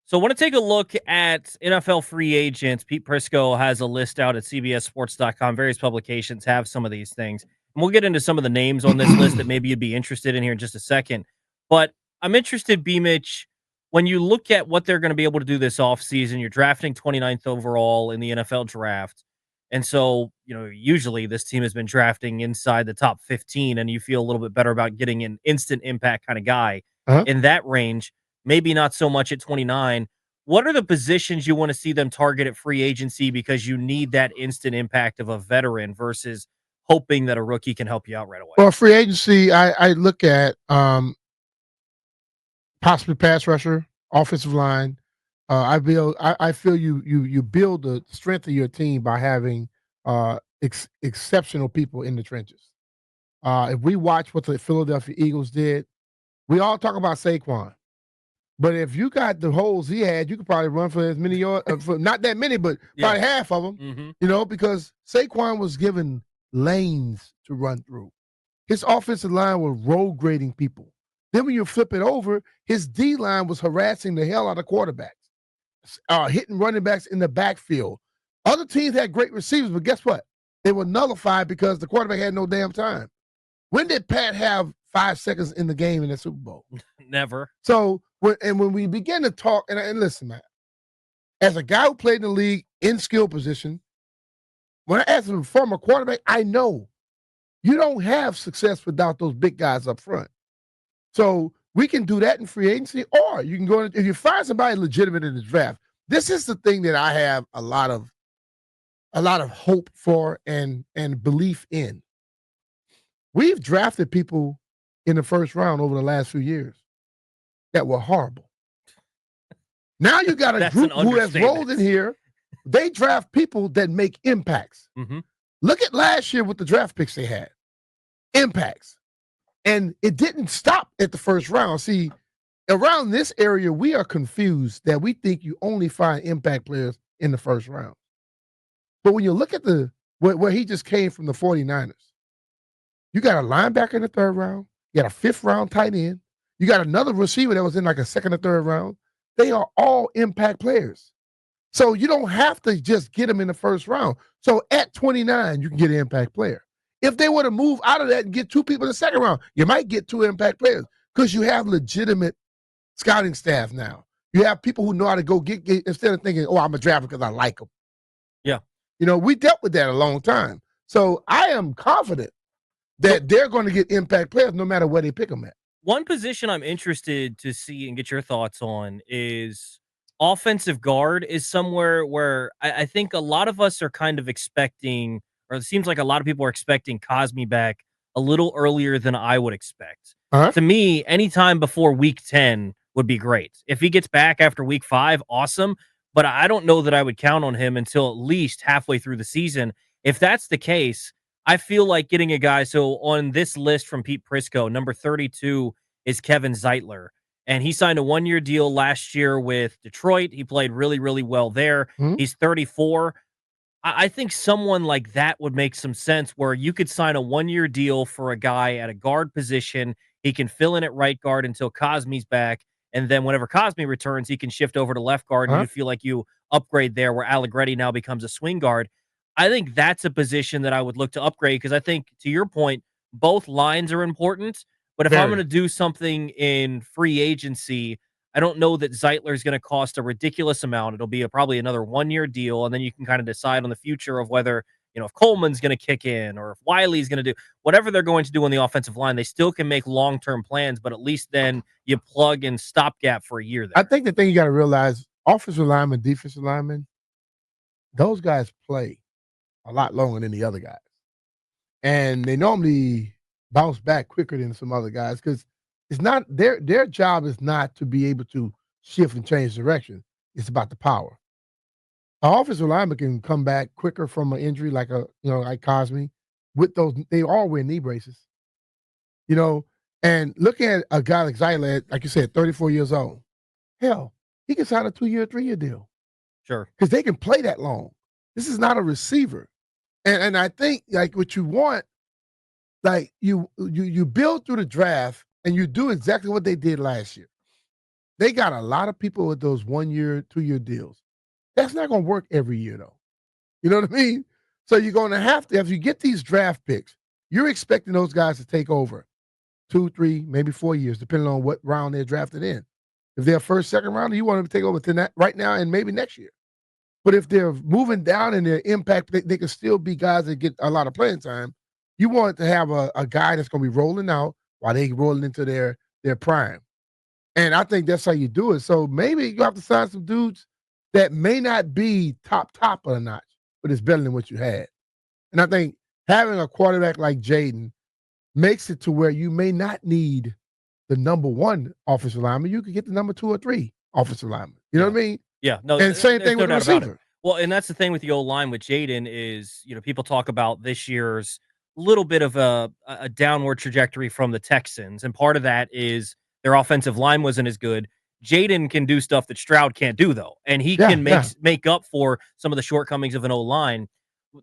So I want to take a look at NFL free agents. Pete Prisco has a list out at CBSSports.com. Various publications have some of these things. And we'll get into some of the names on this list that maybe you'd be interested in here in just a second. But I'm interested, BMitch, when you look at what they're going to be able to do this offseason, you're drafting 29th overall in the NFL draft. And so, usually this team has been drafting inside the top 15, and you feel a little bit better about getting an instant impact kind of guy Uh-huh. in that range. Maybe not so much at 29. What are the positions you want to see them target at free agency because you need that instant impact of a veteran versus hoping that a rookie can help you out right away? Well, free agency, I look at possibly pass rusher, offensive line. I feel you build the strength of your team by having exceptional people in the trenches. If we watch what the Philadelphia Eagles did, we all talk about Saquon. But if you got the holes he had, you could probably run for as many yards, for not that many, but probably half of them, because Saquon was given lanes to run through. His offensive line was road grading people. Then when you flip it over, his D line was harassing the hell out of quarterbacks, hitting running backs in the backfield. Other teams had great receivers, but guess what? They were nullified because the quarterback had no damn time. When did Pat have 5 seconds in the game in the Super Bowl? Never. So, when we begin to talk, and listen, man, as a guy who played in the league in skill position, when I ask a former quarterback, I know you don't have success without those big guys up front. So we can do that in free agency, or you can go if you find somebody legitimate in the draft. This is the thing that I have a lot of hope for and belief in. We've drafted people in the first round over the last few years that were horrible. Now you got a group who has rolled in here. They draft people that make impacts. Look at last year with the draft picks they had. Impacts. And it didn't stop at the first round. See, around this area, we are confused that we think you only find impact players in the first round. But when you look at where he just came from, the 49ers, you got a linebacker in the third round. You got a fifth round tight end. You got another receiver that was in like a second or third round. They are all impact players. So you don't have to just get them in the first round. So at 29, you can get an impact player. If they were to move out of that and get two people in the second round, you might get two impact players because you have legitimate scouting staff now. You have people who know how to go get instead of thinking, oh, I'm a drafter because I like them. Yeah. We dealt with that a long time. So I am confident that they're going to get impact players no matter where they pick them at. One position I'm interested to see and get your thoughts on is offensive guard is somewhere where I think a lot of us are kind of expecting, or it seems like a lot of people are expecting Cosme back a little earlier than I would expect. To me, anytime before week 10 would be great. If he gets back after week 5, awesome. But I don't know that I would count on him until at least halfway through the season. If that's the case, I feel like getting a guy. So on this list from Pete Prisco, number 32 is Kevin Zeitler. And he signed a 1-year deal last year with Detroit. He played really, really well there. He's 34. I think someone like that would make some sense where you could sign a 1-year deal for a guy at a guard position. He can fill in at right guard until Cosme's back. And then whenever Cosme returns, he can shift over to left guard and you feel like you upgrade there where Allegretti now becomes a swing guard. I think that's a position that I would look to upgrade because I think, to your point, both lines are important. But if I'm going to do something in free agency, I don't know that Zeitler is going to cost a ridiculous amount. It'll be probably another 1-year deal, and then you can kind of decide on the future of whether, if Coleman's going to kick in or if Wiley's going to do whatever they're going to do on the offensive line. They still can make long-term plans, but at least then you plug in stopgap for a year there. I think the thing you got to realize, offensive linemen, defensive linemen, those guys play a lot longer than the other guys. And they normally bounce back quicker than some other guys because it's not their job is not to be able to shift and change direction. It's about the power. An offensive lineman can come back quicker from an injury like like Cosme with those. They all wear knee braces. And looking at a guy like Zeitler, like you said, 34 years old, hell, he can sign a 2-year, 3-year deal. Sure. Because they can play that long. This is not a receiver. And I think like what you want, like you build through the draft and you do exactly what they did last year. They got a lot of people with those 1 year, 2 year deals. That's not going to work every year, though. You know what I mean? So you're going to have to, if you get these draft picks, you're expecting those guys to take over 2, 3, maybe 4 years, depending on what round they're drafted in. If they're first, second round, you want them to take over right now and maybe next year. But if they're moving down in their impact, they can still be guys that get a lot of playing time. You want to have a guy that's going to be rolling out while they rolling into their prime. And I think that's how you do it. So maybe you have to sign some dudes that may not be top of the notch, but it's better than what you had. And I think having a quarterback like Jaden makes it to where you may not need the number 1 offensive lineman. You could get the number 2 or 3 offensive lineman. You know what I mean? Yeah. No, And same thing with the receiver. Well, and that's the thing with the old line with Jaden is, people talk about this year's little bit of a downward trajectory from the Texans. And part of that is their offensive line wasn't as good. Jaden can do stuff that Stroud can't do, though. And he can make up for some of the shortcomings of an O-line.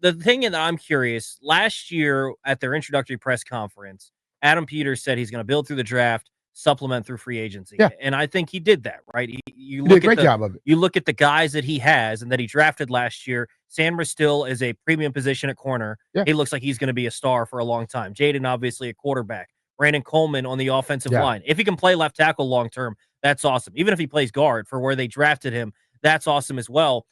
The thing that I'm curious, last year at their introductory press conference, Adam Peters said he's going to build through the draft, supplement through free agency. Yeah. And I think he did that, right? You did a great job of it. You look at the guys that he has and that he drafted last year. Sandra still is a premium position at corner. Yeah. He looks like he's going to be a star for a long time. Jaden, obviously, a quarterback. Brandon Coleman on the offensive line. If he can play left tackle long term, that's awesome. Even if he plays guard for where they drafted him, that's awesome as well.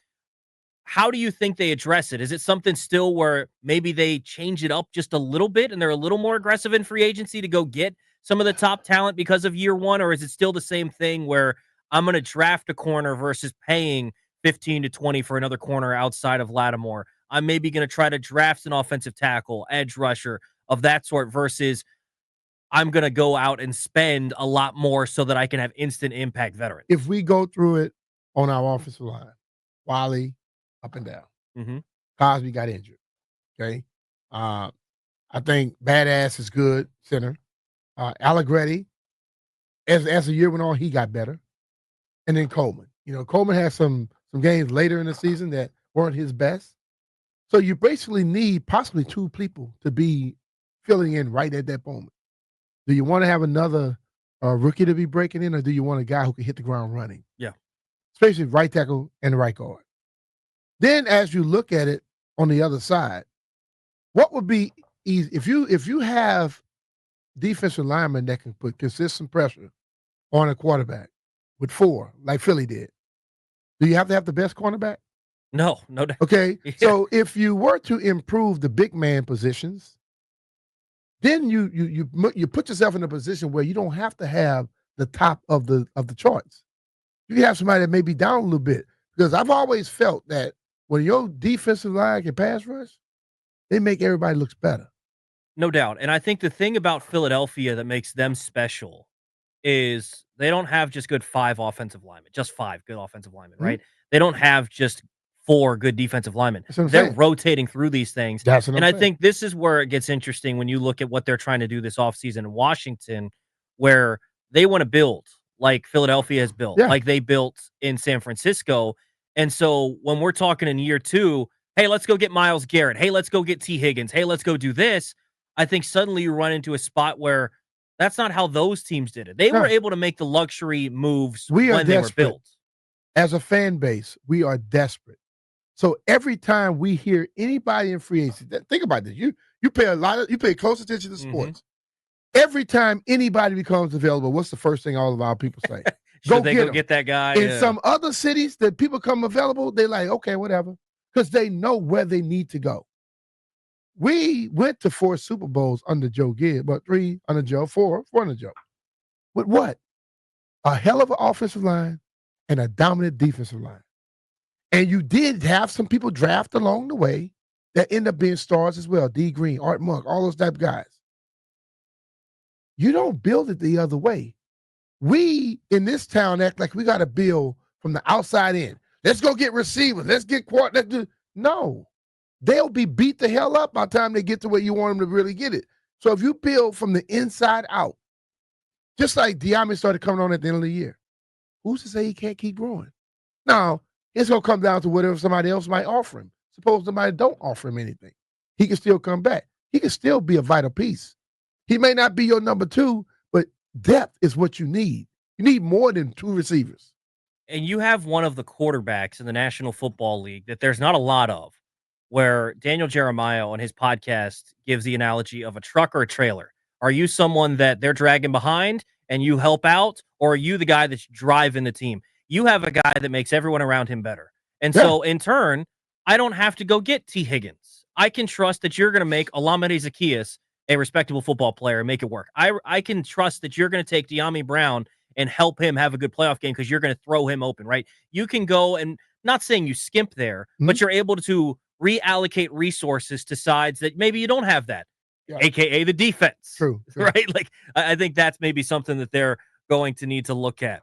How do you think they address it? Is it something still where maybe they change it up just a little bit and they're a little more aggressive in free agency to go get some of the top talent because of year one? Or is it still the same thing where I'm going to draft a corner versus paying 15 to 20 for another corner outside of Lattimore? I'm maybe going to try to draft an offensive tackle, edge rusher of that sort versus I'm going to go out and spend a lot more so that I can have instant impact veterans. If we go through it on our offensive line, Wally, up and down. Mm-hmm. Cosby got injured. Okay. I think Badass is good, center. Allegretti, as the year went on, he got better. And then Coleman. Coleman had some games later in the season that weren't his best. So you basically need possibly 2 people to be filling in right at that moment. Do you want to have another rookie to be breaking in, or do you want a guy who can hit the ground running? Yeah. Especially right tackle and right guard. Then as you look at it on the other side, what would be easy if you have defensive linemen that can put consistent pressure on a quarterback with 4, like Philly did? Do you have to have the best cornerback? No doubt. Okay. Yeah. So if you were to improve the big man positions, then you put yourself in a position where you don't have to have the top of the charts. You can have somebody that may be down a little bit, because I've always felt that when your defensive line can pass rush, they make everybody looks better. No doubt. And I think the thing about Philadelphia that makes them special is they don't have just good 5 offensive linemen, just 5 good offensive linemen, right? They don't have just 4 good defensive linemen. They're rotating through these things. And I think this is where it gets interesting when you look at what they're trying to do this offseason in Washington, where they want to build like Philadelphia has built, like they built in San Francisco. And so when we're talking in year 2, hey, let's go get Myles Garrett. Hey, let's go get T. Higgins. Hey, let's go do this. I think suddenly you run into a spot where that's not how those teams did it. They were able to make the luxury moves when they were built. As a fan base, we are desperate. So every time we hear anybody in free agency, think about this. You pay close attention to sports. Every time anybody becomes available, what's the first thing all of our people say? Go get that guy. In some other cities that people come available, they're like, okay, whatever, because they know where they need to go. We went to 4 Super Bowls under Joe Gibbs, but 3 under Joe, 4 under Joe. With what? A hell of an offensive line and a dominant defensive line. And you did have some people draft along the way that end up being stars as well. D. Green, Art Monk, all those type of guys. You don't build it the other way. We, in this town, act like we got to build from the outside in. Let's go get receivers. Let's get quarterback. No. They'll be beat the hell up by the time they get to where you want them to really get it. So if you build from the inside out, just like Diame started coming on at the end of the year, who's to say he can't keep growing? Now, it's going to come down to whatever somebody else might offer him. Suppose somebody don't offer him anything. He can still come back. He can still be a vital piece. He may not be your number 2, but depth is what you need. You need more than 2 receivers. And you have one of the quarterbacks in the National Football League that there's not a lot of, where Daniel Jeremiah on his podcast gives the analogy of a truck or a trailer. Are you someone that they're dragging behind and you help out, or are you the guy that's driving the team? You have a guy that makes everyone around him better. And Yeah. so in turn, I don't have to go get T. Higgins. I can trust that you're going to make Olamide Zaccheaus a respectable football player and make it work. I can trust that you're going to take De'Ami Brown and help him have a good playoff game because you're going to throw him open, right? You can go and not saying you skimp there, but you're able to reallocate resources to sides that maybe you don't have that, aka the defense. True. Right? Like, I think that's maybe something that they're going to need to look at.